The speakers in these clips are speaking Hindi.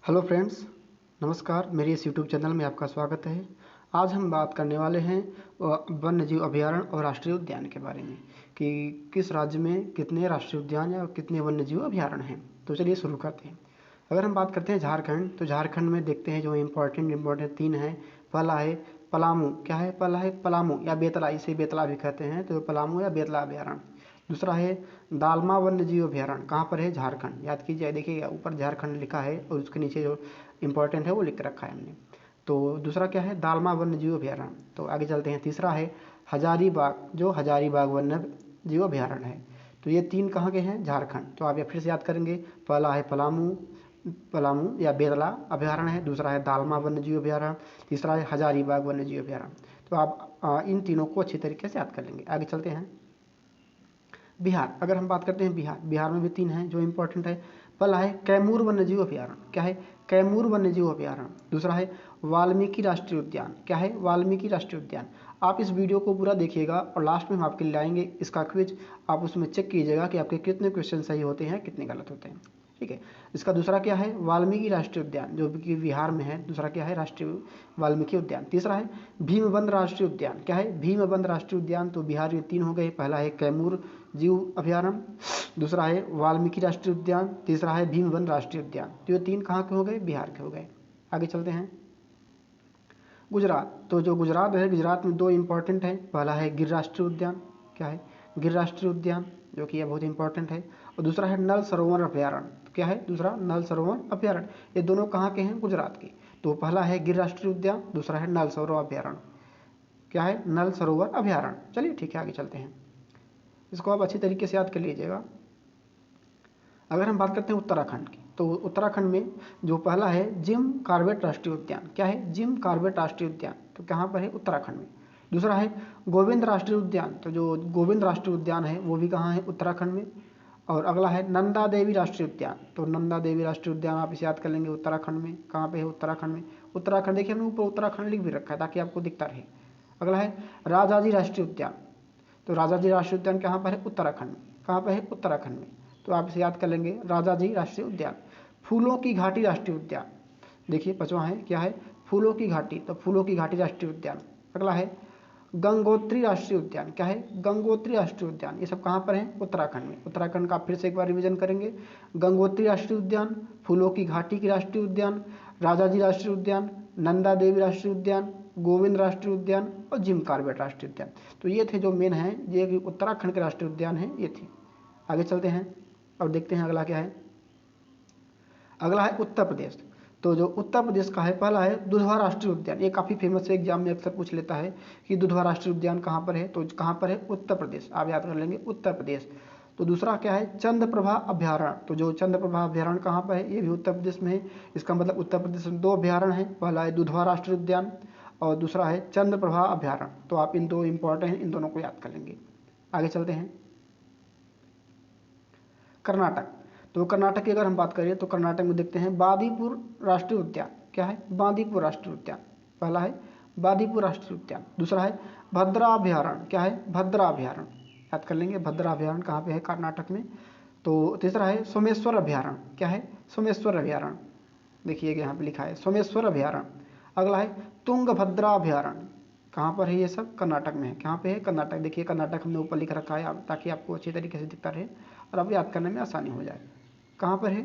हेलो फ्रेंड्स, नमस्कार। मेरे इस यूट्यूब चैनल में आपका स्वागत है। आज हम बात करने वाले हैं वन्यजीव अभयारण्य और राष्ट्रीय उद्यान के बारे में कि किस राज्य में कितने राष्ट्रीय उद्यान या कितने वन्यजीव अभयारण्य हैं। तो चलिए शुरू करते हैं। अगर हम बात करते हैं झारखंड, तो झारखंड में देखते हैं जो इम्पोर्टेंट तीन हैं। पहला है पलामू। क्या है? पहला है पलामू या बेतला, इसे बेतला भी कहते हैं, तो पलामू या बेतला अभयारण्य। दूसरा है दालमा वन्यजीव अभयारण्य। कहाँ पर है? झारखंड। याद कीजिए, देखिए ऊपर झारखंड लिखा है और उसके नीचे जो इम्पोर्टेंट है वो लिख रखा है हमने। तो दूसरा क्या है? दालमा वन्यजीव अभयारण्य। तो आगे चलते हैं। तीसरा है हजारीबाग, जो हजारीबाग वन्य जीव अभयारण्य है। तो ये तीन कहाँ के हैं? झारखंड। तो आप ये फिर से याद करेंगे। पहला है पलामू पलामू या बेतला अभयारण्य है। दूसरा है दालमा वन्यजीव अभयारण्य। तीसरा है हजारीबाग वन्यजीव अभयारण्य। तो आप इन तीनों को अच्छी तरीके से याद कर लेंगे। आगे चलते हैं। बिहार, अगर हम बात करते हैं बिहार में भी तीन हैं जो इम्पोर्टेंट है। पहला है कैमूर वन्यजीव अभयारण्य। क्या है? कैमूर वन्यजीव अभयारण्य। दूसरा है वाल्मीकि राष्ट्रीय उद्यान। क्या है? वाल्मीकि राष्ट्रीय उद्यान। आप इस वीडियो को पूरा देखिएगा और लास्ट में हम आपके लिए लाएंगे इसका क्विज। आप उसमें चेक कीजिएगा कि आपके कितने क्वेश्चन सही होते हैं, कितने गलत होते हैं। ठीक है। इसका दूसरा क्या है? वाल्मीकि राष्ट्रीय उद्यान, जो कि बिहार में है। दूसरा क्या है? राष्ट्रीय वाल्मीकि उद्यान। तीसरा है भीमबंध राष्ट्रीय उद्यान। क्या है? भीमबंध राष्ट्रीय उद्यान। तो बिहार में तीन हो गए। पहला है कैमूर जीव अभयारण्य, दूसरा है वाल्मीकि राष्ट्रीय उद्यान, तीसरा है भीमबंध राष्ट्रीय उद्यान। तो ये तीन कहाँ के हो गए? बिहार के हो गए। आगे चलते हैं। गुजरात, तो जो गुजरात है, गुजरात में दो इंपॉर्टेंट है। पहला है गिर राष्ट्रीय उद्यान। क्या है? गिर राष्ट्रीय उद्यान, जो कि यह बहुत इंपॉर्टेंट है। और दूसरा है नल सरोवर अभयारण्य। क्या है? दूसरा नल सरोवर अभयारण्य। ये दोनों कहाँ के हैं? गुजरात के। तो पहला है गिर राष्ट्रीय उद्यान, दूसरा है नल सरोवर अभयारण्य। क्या है? नल सरोवर अभयारण्य। चलिए ठीक है, आगे चलते हैं। इसको आप अच्छी तरीके से याद कर लीजिएगा। अगर हम बात करते हैं उत्तराखंड की, तो उत्तराखंड में जो पहला है जिम कॉर्बेट राष्ट्रीय उद्यान। क्या है? जिम कॉर्बेट राष्ट्रीय उद्यान। तो कहाँ पर है? उत्तराखंड में। दूसरा है गोविंद राष्ट्रीय उद्यान। तो जो गोविंद राष्ट्रीय उद्यान है वो भी कहाँ है? उत्तराखंड में। और अगला है नंदा देवी राष्ट्रीय उद्यान। तो नंदा देवी राष्ट्रीय उद्यान आप इसे याद कर लेंगे, उत्तराखंड में। कहाँ पे है? उत्तराखंड में। उत्तराखंड देखिए हमने ऊपर उत्तराखंड लिख भी रखा है ताकि आपको दिखता रहे। अगला है राजाजी राष्ट्रीय उद्यान। तो राजाजी राष्ट्रीय उद्यान कहाँ पर है? उत्तराखंड में। कहाँ पर है? उत्तराखंड में। तो आप इसे याद कर लेंगे, राजाजी राष्ट्रीय उद्यान। फूलों की घाटी राष्ट्रीय उद्यान, देखिए पांचवा है। क्या है? फूलों की घाटी। तो फूलों की घाटी राष्ट्रीय उद्यान। अगला है गंगोत्री राष्ट्रीय उद्यान। क्या है? गंगोत्री राष्ट्रीय उद्यान। ये सब कहाँ पर है? उत्तराखंड में। उत्तराखंड का फिर से एक बार रिवीजन करेंगे। गंगोत्री राष्ट्रीय उद्यान, फूलों की घाटी की राष्ट्रीय उद्यान, राजाजी राष्ट्रीय उद्यान, नंदा देवी राष्ट्रीय उद्यान, गोविंद राष्ट्रीय उद्यान और जिम कॉर्बेट राष्ट्रीय उद्यान। तो ये थे जो मेन हैं, ये उत्तराखंड के राष्ट्रीय उद्यान हैं, ये थे। आगे चलते हैं और देखते हैं अगला क्या है। अगला है उत्तर प्रदेश। तो जो उत्तर प्रदेश का है, पहला है दुधवा राष्ट्रीय उद्यान। ये काफ़ी फेमस है, एग्जाम में अक्सर पूछ लेता है कि दुधवा राष्ट्रीय उद्यान कहाँ पर है। तो कहाँ पर है? उत्तर प्रदेश। आप याद कर लेंगे, उत्तर प्रदेश। तो दूसरा क्या है? चंद्रप्रभा अभयारण्य। तो जो चंद्रप्रभा अभयारण्य कहाँ पर है? ये भी उत्तर प्रदेश में है। इसका मतलब उत्तर प्रदेश में दो अभयारण्य हैं। पहला है दुधवा राष्ट्रीय उद्यान और दूसरा है चंद्रप्रभा अभयारण्य। तो आप इन दो इंपॉर्टेंट हैं, इन दोनों को याद कर लेंगे। आगे चलते हैं। कर्नाटक, तो कर्नाटक की अगर हम बात करें तो कर्नाटक में देखते हैं बांदीपुर राष्ट्रीय उद्यान। क्या है? बांदीपुर राष्ट्रीय उद्यान। पहला है बांदीपुर राष्ट्रीय उद्यान, दूसरा है भद्रा अभयारण्य। क्या है? भद्रा अभयारण्य। याद कर लेंगे, भद्रा अभयारण्य कहाँ पे है? कर्नाटक में। तो तीसरा है सोमेश्वर अभयारण्य। क्या है? सोमेश्वर अभयारण्य। देखिए यहाँ पे लिखा है सोमेश्वर अभयारण्य। अगला है तुंगभद्रा अभयारण्य। कहाँ पर है? ये सब कर्नाटक में है। कहाँ पे है? कर्नाटक। देखिए कर्नाटक हमने ऊपर लिख रखा है ताकि आपको अच्छी तरीके से दिखता रहे और अब याद करने में आसानी हो जाए। कहाँ पर है?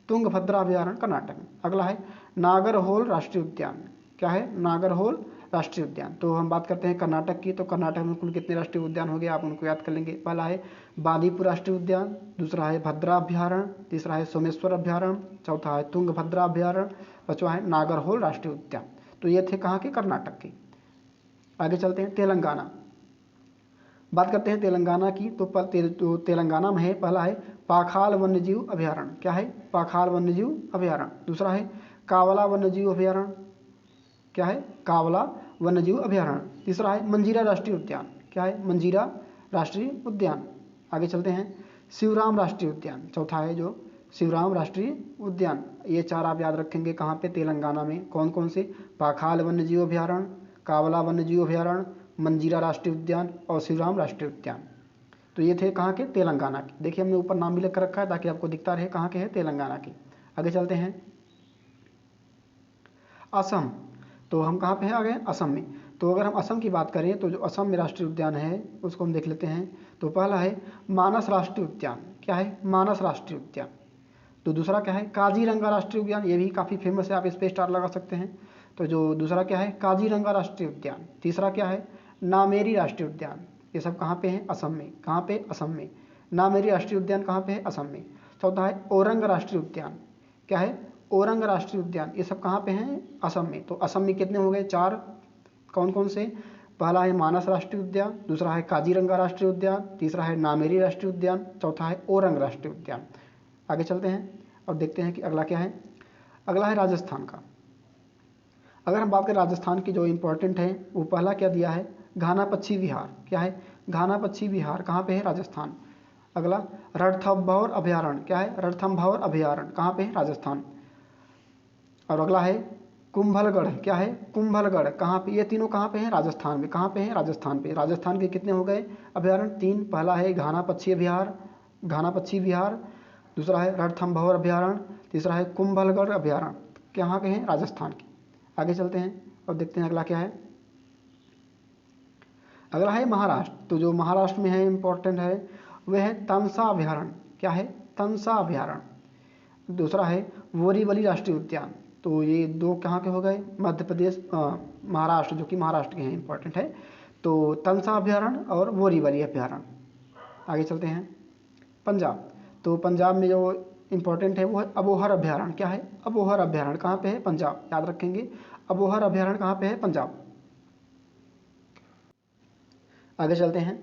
तुंगभद्रा अभयारण्य, कर्नाटक में। अगला है नागरहोल राष्ट्रीय उद्यान। क्या है? नागरहोल राष्ट्रीय उद्यान। तो हम बात करते हैं कर्नाटक की, तो कर्नाटक में कुल कितने राष्ट्रीय उद्यान हो गए? आप उनको याद कर लेंगे। पहला है बांदीपुर राष्ट्रीय उद्यान, दूसरा है भद्रा अभयारण्य, तीसरा है सोमेश्वर अभयारण्य, चौथा है तुंगभद्रा अभयारण्य, पांचवा है नागरहोल राष्ट्रीय उद्यान। तो ये थे कहाँ के? कर्नाटक के। आगे चलते हैं। तेलंगाना, बात करते हैं तेलंगाना की। तो तेलंगाना में है, पहला है पाखाल वन्यजीव अभयारण्य। क्या है? पाखाल वन्यजीव अभयारण्य। दूसरा है कावला वन्यजीव अभयारण्य। क्या है? कावला वन्यजीव अभयारण्य। तीसरा है मंजीरा राष्ट्रीय उद्यान। क्या है? मंजीरा राष्ट्रीय उद्यान। आगे चलते हैं। शिवराम राष्ट्रीय उद्यान, चौथा है जो शिवराम राष्ट्रीय उद्यान। ये चार आप याद रखेंगे। कहाँ पे? तेलंगाना में। कौन कौन से? पाखाल वन्यजीव अभयारण्य, कावला वन्यजीव अभयारण्य, मंजीरा राष्ट्रीय उद्यान और शिवराम राष्ट्रीय उद्यान। तो ये थे कहाँ के? तेलंगाना के। देखिए हमने ऊपर नाम भी लिख रखा है ताकि आपको दिखता रहे कहाँ के हैं? तेलंगाना के। आगे चलते हैं। असम। तो हम कहाँ पे हैं, आ गए असम में। तो अगर हम असम की बात करें तो जो असम में राष्ट्रीय उद्यान है उसको हम देख लेते हैं। तो पहला है मानस राष्ट्रीय उद्यान, क्या है, मानस राष्ट्रीय उद्यान। तो दूसरा क्या है, काजीरंगा राष्ट्रीय उद्यान, ये भी काफ़ी फेमस है, आप इस पे स्टार लगा सकते हैं। तो जो दूसरा क्या है, काजीरंगा राष्ट्रीय उद्यान। तीसरा क्या है, नामेरी राष्ट्रीय उद्यान। ये सब कहाँ पे है, असम में। कहाँ पे, असम में। नामेरी राष्ट्रीय उद्यान कहाँ पे है, असम में। चौथा है औरंग राष्ट्रीय उद्यान, क्या है, औरंग राष्ट्रीय उद्यान। ये सब कहाँ पे हैं, असम में। तो असम में कितने हो गए, 4। कौन कौन से, पहला है मानस राष्ट्रीय उद्यान, दूसरा है काजीरंगा राष्ट्रीय उद्यान, तीसरा है नामेरी राष्ट्रीय उद्यान, चौथा है औरंग राष्ट्रीय उद्यान। आगे चलते हैं और देखते हैं कि अगला क्या है। अगला है राजस्थान का। अगर हम बात करें राजस्थान की जो इम्पोर्टेंट है, वो पहला क्या दिया है, घाना पक्षी विहार, क्या है, घाना पक्षी विहार कहाँ पे है, राजस्थान। अगला रणथंभौर अभयारण्य, क्या है, रणथंभौर अभयारण्य कहाँ पे है, राजस्थान। और अगला है कुंभलगढ़, क्या है, कुंभलगढ़ कहाँ पे, ये तीनों कहाँ पे हैं, राजस्थान में। कहाँ पे हैं, राजस्थान पे। राजस्थान के कितने हो गए अभयारण्य, 3। पहला है घाना पक्षी विहार, घाना पक्षी विहार, दूसरा है रणथंभौर अभयारण्य, तीसरा है कुंभलगढ़ अभयारण्य, कहाँ के हैं, राजस्थान के। आगे चलते हैं और देखते हैं अगला क्या है। अगला है महाराष्ट्र। तो जो महाराष्ट्र में है इम्पोर्टेंट है वह है तमसा अभयारण्य, क्या है, तमसा अभयारण्य। दूसरा है बोरीवली राष्ट्रीय उद्यान। तो ये दो कहाँ के हो गए, मध्य प्रदेश, महाराष्ट्र, जो कि महाराष्ट्र के हैं, इंपॉर्टेंट है। तो तमसा अभयारण्य और बोरीवली अभयारण्य। आगे चलते हैं पंजाब। तो पंजाब में जो इम्पोर्टेंट है वो है अबोहर अभयारण्य, क्या है, अबोहर अभयारण्य कहाँ पे है, पंजाब, याद रखेंगे। अबोहर अभयारण्य कहाँ पे है, पंजाब। आगे चलते हैं,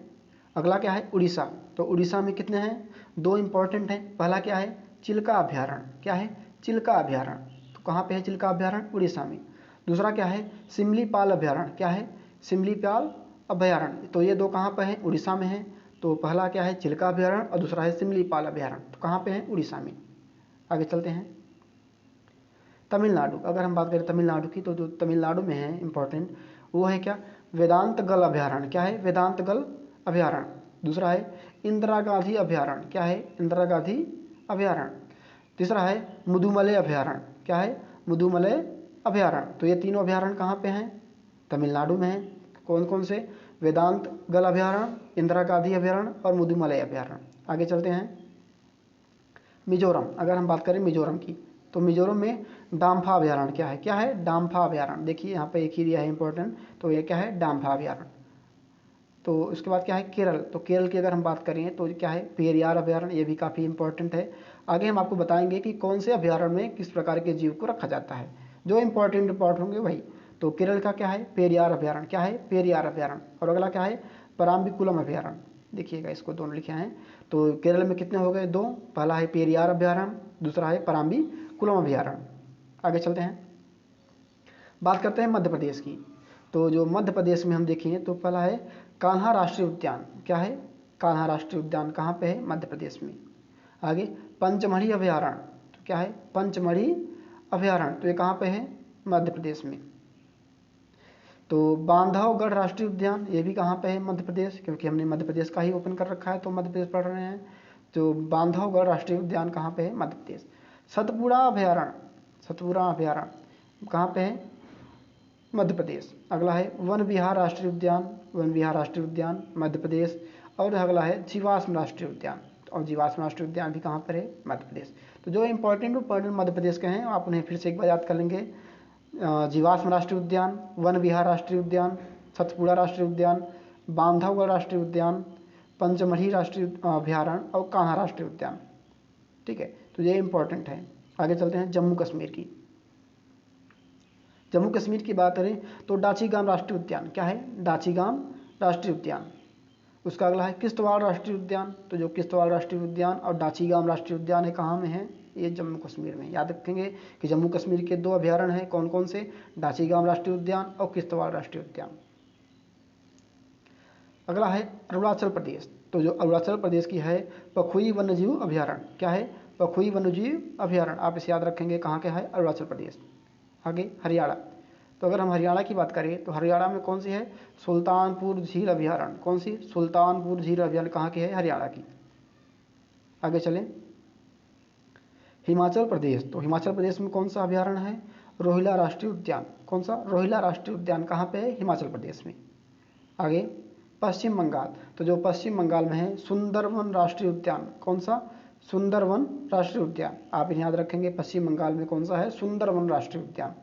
अगला क्या है, उड़ीसा। तो उड़ीसा में कितने हैं, 2 इंपॉर्टेंट हैं। पहला क्या है, चिल्का अभयारण्य, क्या है, चिल्का अभयारण्य। तो कहाँ पे है चिल्का अभयारण्य, उड़ीसा में। दूसरा क्या है, सिमलीपाल अभयारण्य, क्या है, सिमलीपाल अभयारण्य। तो ये 2 कहाँ पे हैं, उड़ीसा में है। तो पहला क्या है, चिल्का अभयारण्य और दूसरा है सिमलीपाल अभयारण्य। तो कहाँ पे है, उड़ीसा में। आगे चलते हैं तमिलनाडु। अगर हम बात करें तमिलनाडु की, तो जो तमिलनाडु में है इंपॉर्टेंट वो है क्या, वेदांत गल अभयारण्य, क्या है, वेदांत गल अभयारण्य। दूसरा है इंदिरा गांधी अभयारण्य, क्या है, इंदिरा गांधी अभयारण्य। तीसरा है मुदुमलई अभयारण्य, क्या है, मुदुमलई अभयारण्य। तो ये तीनों अभयारण्य कहाँ पे हैं, तमिलनाडु में है। कौन कौन से, वेदांत गल अभयारण्य, इंदिरा गांधी अभयारण्य और मुदुमलई अभयारण्य। आगे चलते हैं मिजोरम। अगर हम बात करें मिजोरम की, तो मिजोरम में डाम्फा अभयारण्य, क्या है, क्या है, डाम्फा अभयारण्य। देखिए यहाँ पे एक ही दिया है इंपॉर्टेंट, तो ये क्या है, डाम्फा अभयारण्य। तो उसके बाद क्या है केरल। तो केरल की अगर हम बात करें तो क्या है, पेरियार अभयारण्य, ये भी काफ़ी इंपॉर्टेंट है। आगे हम आपको बताएंगे कि कौन से अभयारण्य में किस प्रकार के जीव को रखा जाता है, जो इंपॉर्टेंट रिपोर्ट होंगे वही। तो केरल का क्या है, पेरियार अभयारण्य, क्या है, पेरियार अभयारण्य। और अगला क्या है, पराम्बिकुलम अभयारण्य। देखिएगा इसको दोनों लिखे हैं। तो केरल में कितने हो गए, 2। पहला है पेरियार अभयारण्य, दूसरा है पराम्बिकुलम अभयारण्य। आगे चलते हैं, बात करते हैं मध्य प्रदेश की। तो जो मध्य प्रदेश में हम देखें तो पहला है कान्हा राष्ट्रीय उद्यान, क्या है, कान्हा राष्ट्रीय उद्यान कहाँ पे है, मध्य प्रदेश में। आगे पंचमढ़ी अभयारण्य, तो क्या है, पंचमढ़ी अभयारण्य। तो ये कहाँ पे है, मध्य प्रदेश में। तो बांधवगढ़ राष्ट्रीय उद्यान, ये भी कहाँ पे है, मध्य प्रदेश, क्योंकि हमने मध्य प्रदेश का ही ओपन कर रखा है तो मध्य प्रदेश पढ़ रहे हैं। तो बांधवगढ़ राष्ट्रीय उद्यान कहाँ पे है, मध्य प्रदेश। सतपुड़ा अभयारण्य, सतपुड़ा अभयारण्य कहाँ पे है, मध्य प्रदेश। अगला है वन विहार राष्ट्रीय उद्यान, वन विहार राष्ट्रीय उद्यान मध्य प्रदेश। और अगला है जीवाश्म राष्ट्रीय उद्यान, और जीवाश्म राष्ट्रीय उद्यान भी कहाँ पर है, मध्य प्रदेश। तो जो इंपॉर्टेंट मध्य प्रदेश के हैं आप उन्हें फिर से एक बार याद कर लेंगे। जीवाश्म राष्ट्रीय उद्यान, वन विहार राष्ट्रीय उद्यान, सतपुड़ा राष्ट्रीय उद्यान, बांधवगढ़ राष्ट्रीय उद्यान, पंचमढ़ी राष्ट्रीय अभयारण्य और कान्हा राष्ट्रीय उद्यान। ठीक है, तो ये इंपॉर्टेंट है। आगे चलते हैं जम्मू कश्मीर की। जम्मू कश्मीर की बात करें तो डाचीगाम राष्ट्रीय उद्यान, क्या है, डाचीगाम राष्ट्रीय उद्यान। उसका अगला है किश्तवाड़ राष्ट्रीय उद्यान। तो जो किश्तवाड़ राष्ट्रीय उद्यान और डाचीगाम राष्ट्रीय उद्यान है कहाँ में है, ये जम्मू कश्मीर में। याद रखेंगे कि जम्मू कश्मीर के 2 अभयारण्य हैं, कौन कौन से, डाचीगाम राष्ट्रीय उद्यान और किश्तवाड़ राष्ट्रीय उद्यान। अगला है अरुणाचल प्रदेश। तो जो अरुणाचल प्रदेश की है पखुई वन्यजीव अभयारण्य, क्या है, पखुई वन्यजीव अभयारण्य। आप इसे याद रखेंगे कहाँ का है, अरुणाचल प्रदेश। आगे हरियाणा। तो अगर हम हरियाणा की बात करें तो हरियाणा में कौन सी है, सुल्तानपुर झील अभयारण्य। कौन सी, सुल्तानपुर झील अभयारण्य कहाँ की है, हरियाणा की। आगे चलें हिमाचल प्रदेश। तो हिमाचल प्रदेश में कौन सा अभयारण्य है, रोहिला राष्ट्रीय उद्यान, कौन सा? रोहिला राष्ट्रीय उद्यान कहाँ पे है? हिमाचल प्रदेश में। आगे पश्चिम बंगाल, तो जो पश्चिम बंगाल में है सुंदरवन राष्ट्रीय उद्यान, कौन सा? सुंदरवन राष्ट्रीय उद्यान। आप याद रखेंगे पश्चिम बंगाल में कौन सा है? सुंदरवन राष्ट्रीय उद्यान।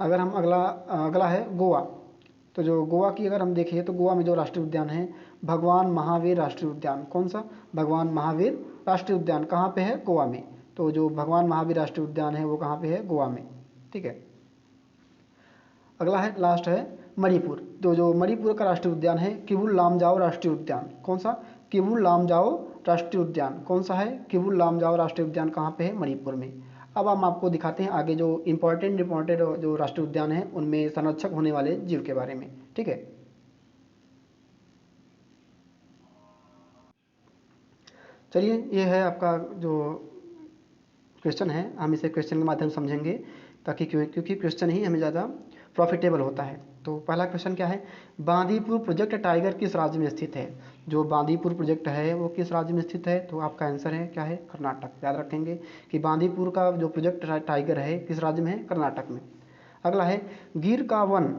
अगर हम अगला है गोवा, तो जो गोवा की अगर हम देखें तो गोवा में जो राष्ट्रीय उद्यान है भगवान महावीर राष्ट्रीय उद्यान, कौन सा? भगवान महावीर राष्ट्रीय उद्यान कहाँ पे है? गोवा में। तो जो भगवान महावीर राष्ट्रीय उद्यान है वो कहाँ पे है? गोवा में। ठीक है। अगला है, लास्ट है मणिपुर, तो जो मणिपुर का राष्ट्रीय उद्यान है किबुल लामजाओ राष्ट्रीय उद्यान, कौन सा? किबुल लामजाओ राष्ट्रीय उद्यान, कौन सा है? किबुल लामजाओ राष्ट्रीय उद्यान कहाँ पे है? मणिपुर में। अब हम आपको दिखाते हैं आगे जो इम्पोर्टेंट जो राष्ट्रीय उद्यान है उनमें संरक्षक होने वाले जीव के बारे में। ठीक है। चलिए, ये है आपका जो क्वेश्चन है, हम इसे क्वेश्चन के माध्यम से समझेंगे ताकि क्योंकि क्वेश्चन ही हमें ज़्यादा प्रॉफिटेबल होता है। तो पहला क्वेश्चन क्या है? बांदीपुर प्रोजेक्ट टाइगर किस राज्य में स्थित है? जो बांदीपुर प्रोजेक्ट है वो किस राज्य में स्थित है? तो आपका आंसर है क्या है? कर्नाटक। याद रखेंगे कि बांदीपुर का जो प्रोजेक्ट टाइगर है किस राज्य में है? कर्नाटक में। अगला है गिर का वन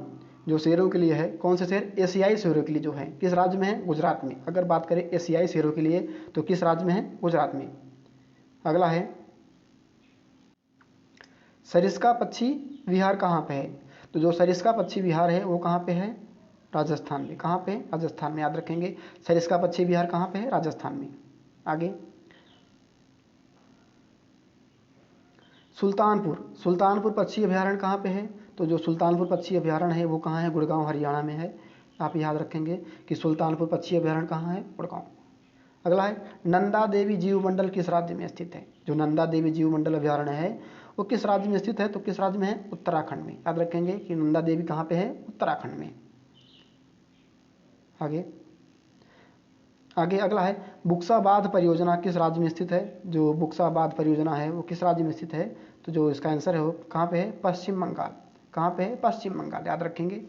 जो शेरों के लिए है, कौन से शेर? एशियाई शेरों के लिए जो है किस राज्य में है? गुजरात में। अगर बात करें एशियाई शेरों के लिए तो किस राज्य में है? गुजरात में। अगला है सरिस्का पक्षी विहार कहाँ पे है? तो जो सरिस्का पक्षी विहार है वो कहाँ पे है? राजस्थान में। कहाँ पे? राजस्थान में। याद रखेंगे सरिस्का पक्षी विहार कहाँ पे है? राजस्थान में। आगे सुल्तानपुर पक्षी अभयारण्य कहाँ पे है? तो जो सुल्तानपुर पक्षी अभयारण्य है वो कहाँ है? गुड़गांव हरियाणा में है। आप याद रखेंगे कि सुल्तानपुर पक्षी अभयारण्य कहाँ है? गुड़गांव। अगला है नंदा देवी जीव मंडल किस राज्य में स्थित है? जो नंदा देवी जीव मंडल अभयारण्य है वो किस राज्य में स्थित है? तो किस राज्य में है? उत्तराखंड में। याद रखेंगे कि नंदा देवी कहाँ पे है? उत्तराखंड में। आगे अगला है बुक्सा बांध परियोजना किस राज्य में स्थित है? जो बुक्सा बांध परियोजना है वो किस राज्य में स्थित है? तो जो इसका आंसर है वो कहाँ पे है? पश्चिम बंगाल। कहाँ पे है? पश्चिम बंगाल। याद रखेंगे।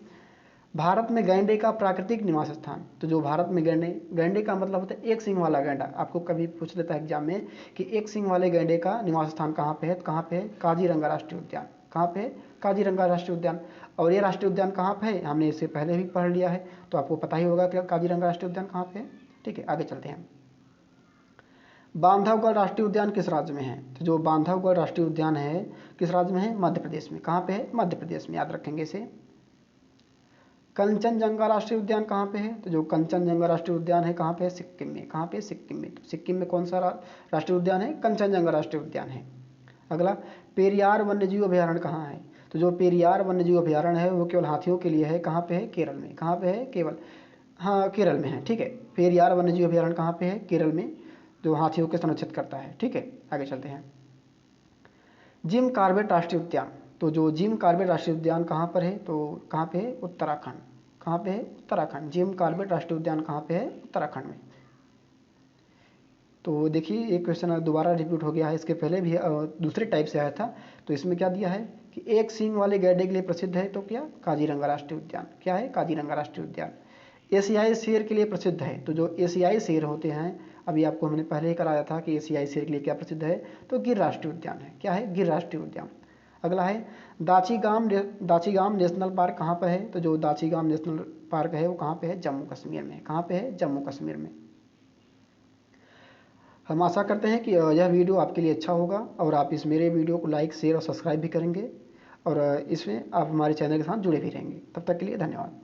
भारत में गैंडे का प्राकृतिक निवास स्थान, तो जो भारत में गैंडे का मतलब होता है एक सींग वाला गैंडा। आपको कभी पूछ लेता है एग्जाम में कि एक सींग वाले गैंडे का निवास स्थान कहाँ पे है? तो कहाँ पे है? काजीरंगा राष्ट्रीय उद्यान। कहाँ पे है? काजीरंगा राष्ट्रीय उद्यान। और ये राष्ट्रीय उद्यान कहाँ पे है? हमने इससे पहले भी पढ़ लिया है, तो आपको पता ही होगा कि काजीरंगा राष्ट्रीय उद्यान कहाँ पे है। ठीक है, आगे चलते हैं। बांधवगढ़ राष्ट्रीय उद्यान किस राज्य में है? तो जो बांधवगढ़ राष्ट्रीय उद्यान है किस राज्य में है? मध्य प्रदेश में। कहाँ पे है? मध्य प्रदेश में। याद रखेंगे इसे। कंचनजंगा राष्ट्रीय उद्यान कहाँ पे है? तो जो कंचनजंगा राष्ट्रीय उद्यान है कहाँ पे है? सिक्किम में। कहाँ पे? सिक्किम में। तो सिक्किम में कौन सा राष्ट्रीय उद्यान है? कंचनजंगा राष्ट्रीय उद्यान है। अगला पेरियार वन्यजीव अभयारण्य कहाँ है? तो जो पेरियार वन्यजीव अभयारण्य है वो केवल हाथियों के लिए है। कहाँ पे है? केरल में। कहाँ पे है? केवल हाँ केरल में है। ठीक है, पेरियार वन्यजीव अभयारण्य कहाँ पे है? केरल में, जो हाथियों के संरक्षित करता है। ठीक है, आगे चलते हैं। जिम कॉर्बेट राष्ट्रीय उद्यान, तो जो जिम कॉर्बेट राष्ट्रीय उद्यान कहाँ पर है? तो कहाँ पे है? उत्तराखंड। कहाँ पे है? उत्तराखंड। जिम कॉर्बेट राष्ट्रीय उद्यान कहाँ पे है? उत्तराखंड में। तो देखिए ये क्वेश्चन दोबारा रिपीट हो गया है, इसके पहले भी दूसरे टाइप से आया था। तो इसमें क्या दिया है कि एक सींग वाले गैंडे के लिए प्रसिद्ध है, तो क्या? काजीरंगा राष्ट्रीय उद्यान। क्या है? काजीरंगा राष्ट्रीय उद्यान। एशियाई शेर के लिए प्रसिद्ध है, तो जो एशियाई शेर होते हैं, अभी आपको हमने पहले ही कराया था कि एशियाई शेर के लिए क्या प्रसिद्ध है? तो गिर राष्ट्रीय उद्यान है। क्या है? गिर राष्ट्रीय उद्यान। अगला है दाचीगाम नेशनल पार्क कहाँ पर है? तो जो दाचीगाम नेशनल पार्क है वो कहाँ पे है? जम्मू कश्मीर में। कहाँ पे है? जम्मू कश्मीर में। हम आशा करते हैं कि यह वीडियो आपके लिए अच्छा होगा और आप इस मेरे वीडियो को लाइक, शेयर और सब्सक्राइब भी करेंगे और इसमें आप हमारे चैनल के साथ जुड़े भी रहेंगे। तब तक के लिए धन्यवाद।